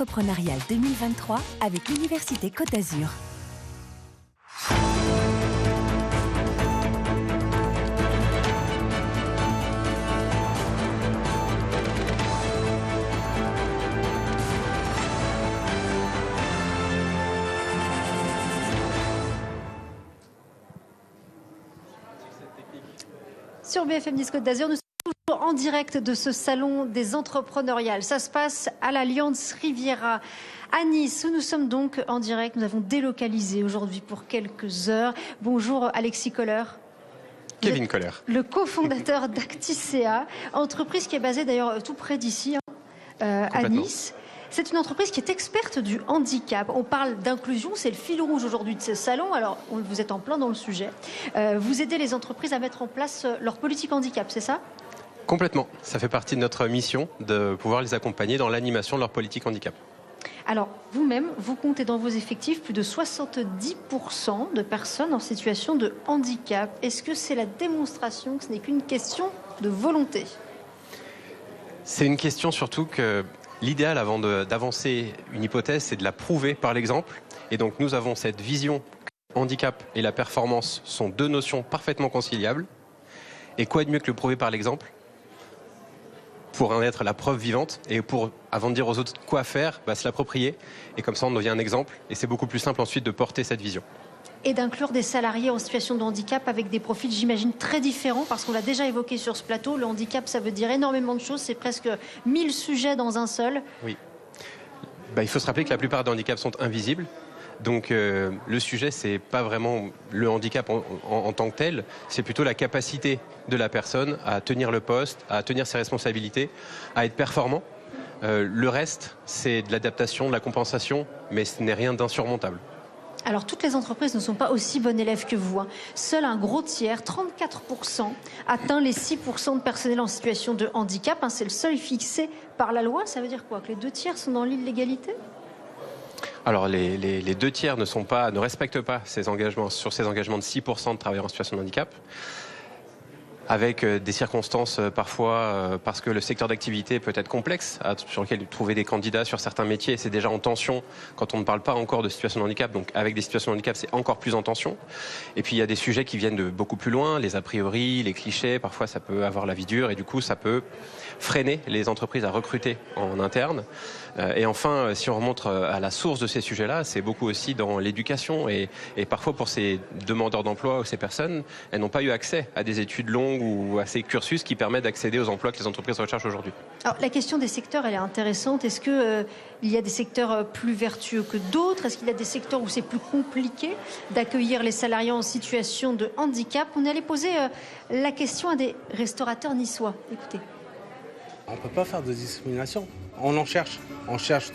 Entrepreneurial 2023 avec l'Université Côte d'Azur. Sur BFM 10 Côte d'Azur, nous sommes toujours en direct de ce salon des entrepreneuriales. Ça se passe à l'Alliance Riviera à Nice, où nous sommes donc en direct. Nous avons délocalisé aujourd'hui pour quelques heures. Bonjour Alexis Kohler. Kevin Kohler. Le cofondateur d'Acticea, entreprise qui est basée d'ailleurs tout près d'ici, à Nice. C'est une entreprise qui est experte du handicap. On parle d'inclusion, c'est le fil rouge aujourd'hui de ce salon. Alors, vous êtes en plein dans le sujet. Vous aidez les entreprises à mettre en place leur politique handicap, c'est ça ? Complètement. Ça fait partie de notre mission de pouvoir les accompagner dans l'animation de leur politique handicap. Alors, vous-même, vous comptez dans vos effectifs plus de 70% de personnes en situation de handicap. Est-ce que c'est la démonstration que ce n'est qu'une question de volonté ? C'est une question surtout que l'idéal avant d'avancer une hypothèse, c'est de la prouver par l'exemple. Et donc nous avons cette vision que le handicap et la performance sont deux notions parfaitement conciliables. Et quoi de mieux que le prouver par l'exemple pour en être la preuve vivante et pour, avant de dire aux autres quoi faire, se l'approprier. Et comme ça, on devient un exemple. Et c'est beaucoup plus simple ensuite de porter cette vision. Et d'inclure des salariés en situation de handicap avec des profils, j'imagine, très différents, parce qu'on l'a déjà évoqué sur ce plateau. Le handicap, ça veut dire énormément de choses. C'est presque 1000 sujets dans un seul. Oui. Il faut se rappeler que la plupart des handicaps sont invisibles. Donc le sujet, c'est pas vraiment le handicap en tant que tel, c'est plutôt la capacité de la personne à tenir le poste, à tenir ses responsabilités, à être performant. Le reste, c'est de l'adaptation, de la compensation, mais ce n'est rien d'insurmontable. Alors, toutes les entreprises ne sont pas aussi bonnes élèves que vous. Seul un gros tiers, 34%, atteint les 6% de personnel en situation de handicap. C'est le seuil fixé par la loi. Ça veut dire quoi ? Que les 2 tiers sont dans l'illégalité ? Alors les 2 tiers ne respectent pas ces engagements, sur ces engagements de 6% de travailleurs en situation de handicap, avec des circonstances parfois parce que le secteur d'activité peut être complexe, sur lequel trouver des candidats sur certains métiers, c'est déjà en tension quand on ne parle pas encore de situation de handicap. Donc avec des situations de handicap, c'est encore plus en tension. Et puis il y a des sujets qui viennent de beaucoup plus loin, les a priori, les clichés, parfois ça peut avoir la vie dure et du coup ça peut freiner les entreprises à recruter en interne. Et enfin, si on remonte à la source de ces sujets-là, c'est beaucoup aussi dans l'éducation. Et parfois, pour ces demandeurs d'emploi ou ces personnes, elles n'ont pas eu accès à des études longues ou à ces cursus qui permettent d'accéder aux emplois que les entreprises recherchent aujourd'hui. Alors, la question des secteurs, elle est intéressante. Est-ce qu'il y a des secteurs plus vertueux que d'autres ? Est-ce qu'il y a des secteurs où c'est plus compliqué d'accueillir les salariés en situation de handicap ? On est allé poser la question à des restaurateurs niçois. Écoutez. On ne peut pas faire de discrimination. On cherche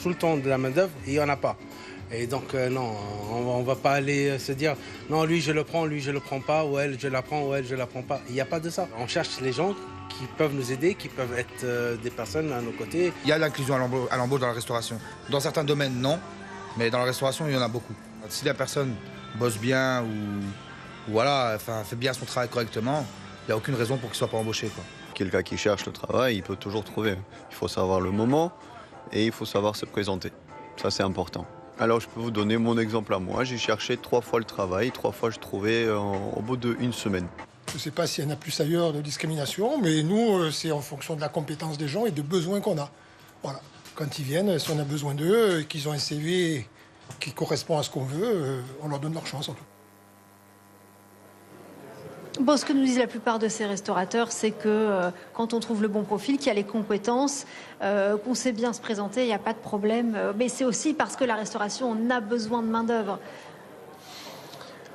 tout le temps de la main-d'œuvre et il n'y en a pas. Et donc, non, on ne va pas aller se dire non, lui je le prends, lui je le prends pas, ou elle je la prends, ou elle je la prends pas. Il n'y a pas de ça. On cherche les gens qui peuvent nous aider, qui peuvent être des personnes à nos côtés. Il y a l'inclusion à l'embauche dans la restauration. Dans certains domaines, non, mais dans la restauration, il y en a beaucoup. Si la personne bosse bien ou fait bien son travail correctement, il n'y a aucune raison pour qu'il ne soit pas embauché, quoi. Quelqu'un qui cherche le travail, il peut toujours trouver. Il faut savoir le moment et il faut savoir se présenter. Ça, c'est important. Alors, je peux vous donner mon exemple à moi. J'ai cherché 3 fois le travail. 3 fois, je trouvais au bout d'1 semaine. Je ne sais pas s'il y en a plus ailleurs de discrimination, mais nous, c'est en fonction de la compétence des gens et des besoins qu'on a. Voilà. Quand ils viennent, si on a besoin d'eux, qu'ils ont un CV qui correspond à ce qu'on veut, on leur donne leur chance en tout cas. Bon, ce que nous disent la plupart de ces restaurateurs, c'est que quand on trouve le bon profil, qu'il y a les compétences, qu'on sait bien se présenter, il n'y a pas de problème. Mais c'est aussi parce que la restauration, on a besoin de main-d'œuvre.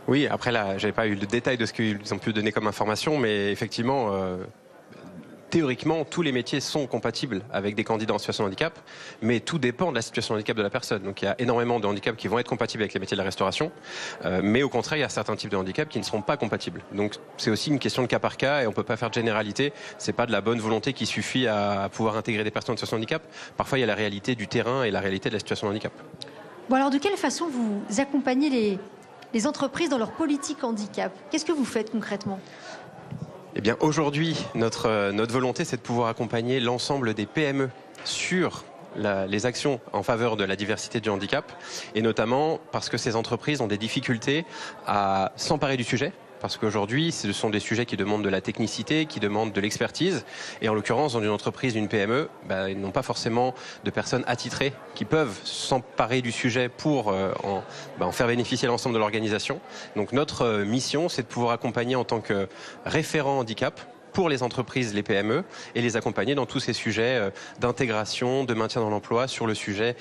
Oui, après là, je n'avais pas eu le détail de ce qu'ils ont pu donner comme information, mais effectivement, théoriquement, tous les métiers sont compatibles avec des candidats en situation de handicap, mais tout dépend de la situation de handicap de la personne. Donc il y a énormément de handicaps qui vont être compatibles avec les métiers de la restauration, mais au contraire, il y a certains types de handicaps qui ne seront pas compatibles. Donc c'est aussi une question de cas par cas et on ne peut pas faire de généralité. C'est pas de la bonne volonté qui suffit à pouvoir intégrer des personnes en situation de handicap. Parfois, il y a la réalité du terrain et la réalité de la situation de handicap. Bon, alors de quelle façon vous accompagnez les entreprises dans leur politique handicap ? Qu'est-ce que vous faites concrètement ? Eh bien, aujourd'hui, notre volonté, c'est de pouvoir accompagner l'ensemble des PME sur les actions en faveur de la diversité du handicap, et notamment parce que ces entreprises ont des difficultés à s'emparer du sujet. Parce qu'aujourd'hui, ce sont des sujets qui demandent de la technicité, qui demandent de l'expertise. Et en l'occurrence, dans une entreprise, une PME, ils n'ont pas forcément de personnes attitrées qui peuvent s'emparer du sujet pour en faire bénéficier l'ensemble de l'organisation. Donc notre mission, c'est de pouvoir accompagner en tant que référent handicap pour les entreprises, les PME, et les accompagner dans tous ces sujets d'intégration, de maintien dans l'emploi, sur le sujet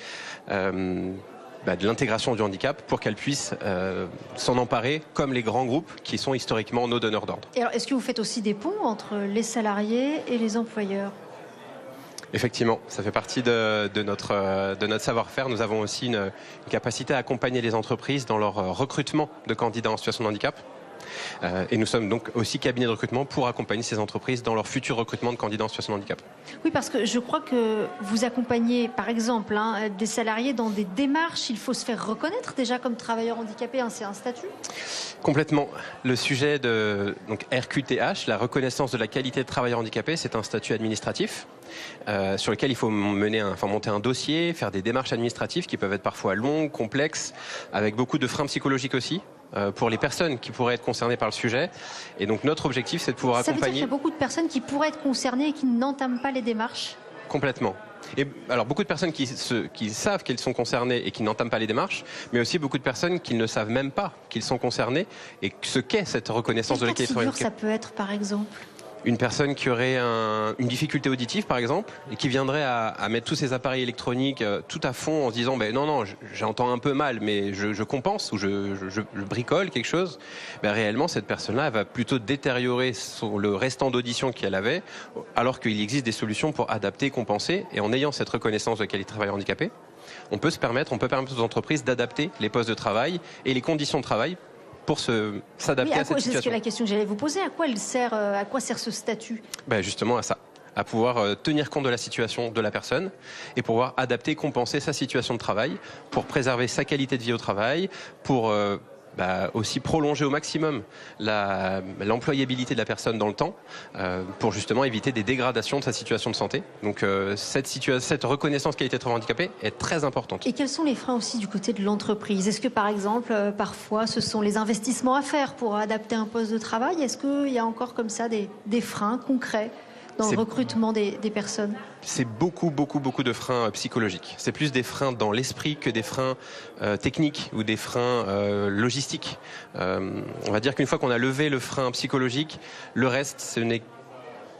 de l'intégration du handicap pour qu'elles puissent s'en emparer comme les grands groupes qui sont historiquement nos donneurs d'ordre. Et alors, est-ce que vous faites aussi des ponts entre les salariés et les employeurs ? Effectivement, ça fait partie de notre savoir-faire. Nous avons aussi une capacité à accompagner les entreprises dans leur recrutement de candidats en situation de handicap. Et nous sommes donc aussi cabinet de recrutement pour accompagner ces entreprises dans leur futur recrutement de candidats en situation de handicap. Oui, parce que je crois que vous accompagnez, par exemple, des salariés dans des démarches. Il faut se faire reconnaître déjà comme travailleur handicapé, c'est un statut ? Complètement. Le sujet de RQTH, la reconnaissance de la qualité de travailleur handicapé, c'est un statut administratif sur lequel il faut monter un dossier, faire des démarches administratives qui peuvent être parfois longues, complexes, avec beaucoup de freins psychologiques aussi. Pour les personnes qui pourraient être concernées par le sujet. Et donc notre objectif, c'est de pouvoir accompagner... Ça veut dire qu'il y a beaucoup de personnes qui pourraient être concernées et qui n'entament pas les démarches ? Complètement. Et alors beaucoup de personnes qui savent qu'elles sont concernées et qui n'entament pas les démarches, mais aussi beaucoup de personnes qui ne savent même pas qu'ils sont concernés et ce qu'est cette reconnaissance de la qualité de travail. Ça peut être, par exemple ? Une personne qui aurait une difficulté auditive, par exemple, et qui viendrait à mettre tous ses appareils électroniques tout à fond en se disant non, j'entends un peu mal, mais je compense ou je bricole quelque chose. Réellement, cette personne-là, elle va plutôt détériorer le restant d'audition qu'elle avait, alors qu'il existe des solutions pour adapter, compenser. Et en ayant cette reconnaissance de qualité de travailleur handicapé, on peut permettre aux entreprises d'adapter les postes de travail et les conditions de travail pour s'adapter à cette situation. C'est la question que j'allais vous poser. À quoi sert ce statut ? Justement à ça, à pouvoir tenir compte de la situation de la personne et pouvoir adapter, compenser sa situation de travail pour préserver sa qualité de vie au travail, pour aussi prolonger au maximum l'employabilité de la personne dans le temps pour justement éviter des dégradations de sa situation de santé. Donc cette reconnaissance qualité de travail handicapé est très importante. Et quels sont les freins aussi du côté de l'entreprise ? Est-ce que par exemple, parfois, ce sont les investissements à faire pour adapter un poste de travail ? Est-ce qu'il y a encore comme ça des freins concrets dans le recrutement des personnes ? C'est beaucoup de freins psychologiques. C'est plus des freins dans l'esprit que des freins techniques ou des freins logistiques. On va dire qu'une fois qu'on a levé le frein psychologique, le reste, ce n'est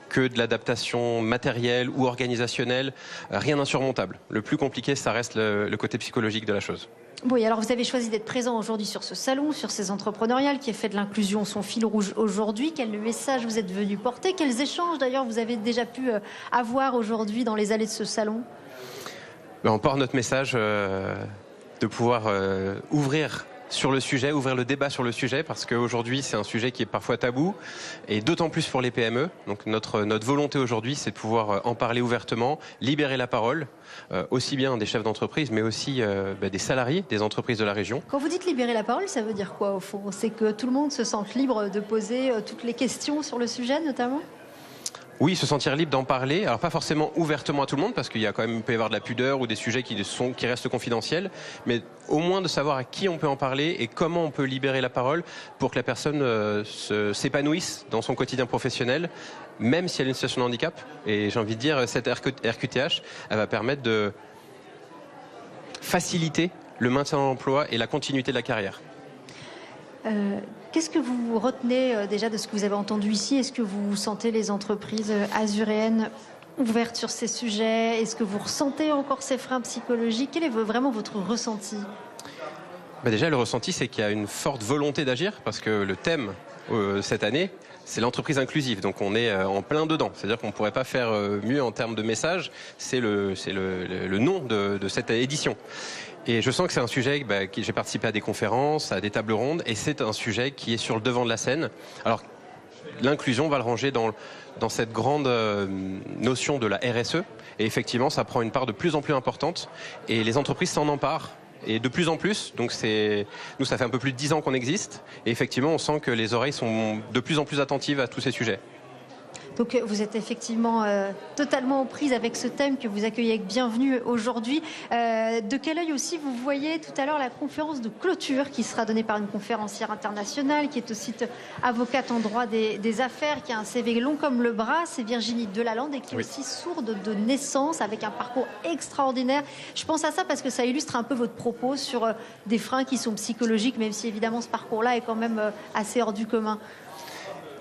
que de l'adaptation matérielle ou organisationnelle, rien d'insurmontable. Le plus compliqué, ça reste le côté psychologique de la chose. Oui, alors vous avez choisi d'être présent aujourd'hui sur ce salon, sur ces entrepreneuriales qui a fait de l'inclusion son fil rouge aujourd'hui. Quel message vous êtes venu porter ? Quels échanges d'ailleurs vous avez déjà pu avoir aujourd'hui dans les allées de ce salon ? On porte notre message de pouvoir ouvrir le débat sur le sujet, parce qu'aujourd'hui c'est un sujet qui est parfois tabou, et d'autant plus pour les PME. Donc notre volonté aujourd'hui, c'est de pouvoir en parler ouvertement, libérer la parole, aussi bien des chefs d'entreprise, mais aussi des salariés des entreprises de la région. Quand vous dites libérer la parole, ça veut dire quoi au fond ? C'est que tout le monde se sente libre de poser toutes les questions sur le sujet notamment ? Oui, se sentir libre d'en parler. Alors pas forcément ouvertement à tout le monde, parce qu'il peut y avoir de la pudeur ou des sujets qui restent confidentiels, mais au moins de savoir à qui on peut en parler et comment on peut libérer la parole pour que la personne s'épanouisse dans son quotidien professionnel, même si elle a une situation de handicap. Et j'ai envie de dire, cette RQTH, elle va permettre de faciliter le maintien dans l'emploi et la continuité de la carrière. Qu'est-ce que vous retenez déjà de ce que vous avez entendu ici ? Est-ce que vous sentez les entreprises azuréennes ouvertes sur ces sujets ? Est-ce que vous ressentez encore ces freins psychologiques ? Quel est vraiment votre ressenti ? Déjà, le ressenti, c'est qu'il y a une forte volonté d'agir, parce que le thème cette année, c'est l'entreprise inclusive. Donc on est en plein dedans. C'est-à-dire qu'on ne pourrait pas faire mieux en termes de message. C'est le nom de cette édition. Et je sens que c'est un sujet, j'ai participé à des conférences, à des tables rondes, et c'est un sujet qui est sur le devant de la scène. Alors, l'inclusion, on va le ranger dans cette grande notion de la RSE, et effectivement, ça prend une part de plus en plus importante, et les entreprises s'en emparent, et de plus en plus. Donc nous, ça fait un peu plus de 10 ans qu'on existe, et effectivement, on sent que les oreilles sont de plus en plus attentives à tous ces sujets. Donc vous êtes effectivement totalement en prise avec ce thème que vous accueillez avec bienvenue aujourd'hui. De quel œil aussi vous voyez tout à l'heure la conférence de clôture qui sera donnée par une conférencière internationale qui est aussi avocate en droit des affaires, qui a un CV long comme le bras, c'est Virginie Delalande et qui est aussi sourde de naissance avec un parcours extraordinaire. Je pense à ça parce que ça illustre un peu votre propos sur des freins qui sont psychologiques, même si évidemment ce parcours-là est quand même assez hors du commun.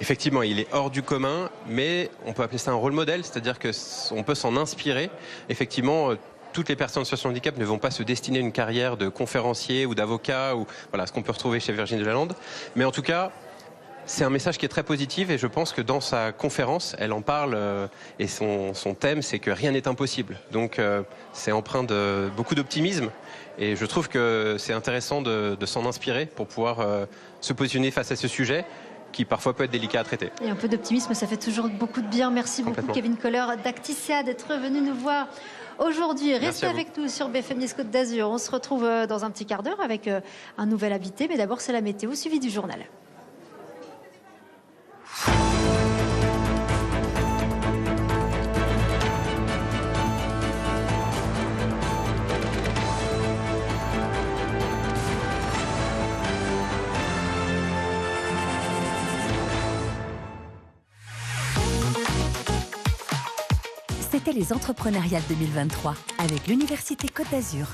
Effectivement, il est hors du commun, mais on peut appeler ça un rôle modèle, c'est-à-dire qu'on peut s'en inspirer. Effectivement, toutes les personnes en situation de handicap ne vont pas se destiner à une carrière de conférencier ou d'avocat, ou voilà, ce qu'on peut retrouver chez Virginie Delalande. Mais en tout cas, c'est un message qui est très positif et je pense que dans sa conférence, elle en parle et son thème, c'est que rien n'est impossible. Donc c'est empreint de beaucoup d'optimisme et je trouve que c'est intéressant de s'en inspirer pour pouvoir se positionner face à ce sujet qui parfois peut être délicat à traiter. Et un peu d'optimisme, ça fait toujours beaucoup de bien. Merci beaucoup Kevin Koller d'Acticea d'être venu nous voir aujourd'hui. Restez avec nous sur BFM Nice Côte d'Azur. On se retrouve dans un petit quart d'heure avec un nouvel invité, mais d'abord c'est la météo suivie du journal. C'était les Entrepreneuriales 2023 avec l'Université Côte d'Azur.